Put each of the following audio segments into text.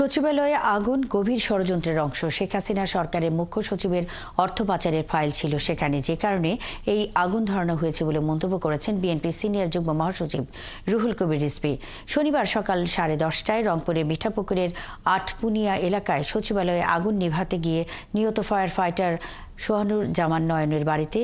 সচিবালয়ে আগুন গভীর ষড়যন্ত্রের অংশ। শেখ হাসিনা সরকারের মুখ্য সচিবের অর্থ পাচারের ফাইল ছিল সেখানে, যে কারণে এই আগুন ধরানো হয়েছে বলে মন্তব্য করেছেন বিএনপির সিনিয়র যুগ্ম মহাসচিব রুহুল কবির রিজভী। শনিবার সকাল 10:30টায় রংপুরের মিঠাপুকুরের আটপুনিয়া এলাকায় সচিবালয়ে আগুন নিভাতে গিয়ে নিহত ফায়ার ফাইটার সোহানুর জামান নয়নের বাড়িতে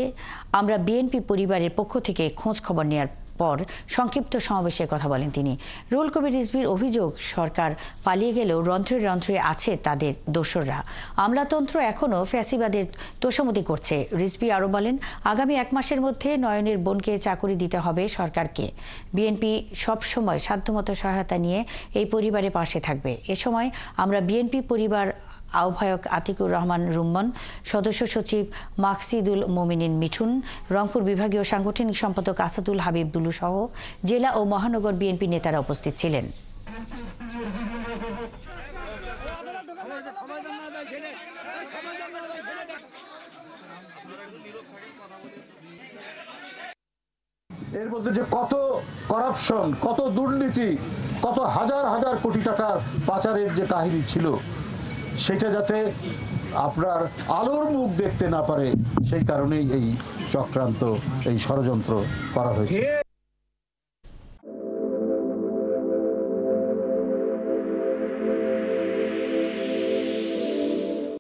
আমরা বিএনপি পরিবারের পক্ষ থেকে খোঁজ খবর নেওয়ার পর সংক্ষিপ্ত সমাবেশে কথা বলেন তিনি। রুহুল কবির রিজভীর অভিযোগ, সরকার পালিয়ে গেলেও রন্ধ্রে রন্ধ্রে আছে তাদের দোসররা। আমলাতন্ত্র এখনও ফ্যাসিবাদের তোষামতি করছে। রিজভী আরও বলেন, আগামী 1 মাসের মধ্যে নয়নের বোনকে চাকরি দিতে হবে সরকারকে। বিএনপি সবসময় সাধ্যমতো সহায়তা নিয়ে এই পরিবারের পাশে থাকবে। এ সময় আমরা বিএনপি পরিবার আহ্বায়ক আতিকুর রহমান রুম্মন, সদস্য সচিব মাকসিদুল মোমিনিন মিঠুন, রংপুর বিভাগীয় সাংগঠনিক সম্পাদক আসাদুল হাবিব দুলু সহ জেলা ও মহানগর বিএনপি নেতারা উপস্থিত ছিলেন। এর মধ্যে যে কত করাপশন, কত দুর্নীতি, কত হাজার হাজার কোটি টাকার পাচারের যে কাহিনী ছিল, সেটা যাতে আপনার আলোর মুখ দেখতে না পারে, সেই কারণেই এই চক্রান্ত, এই ষড়যন্ত্র করা হয়েছে।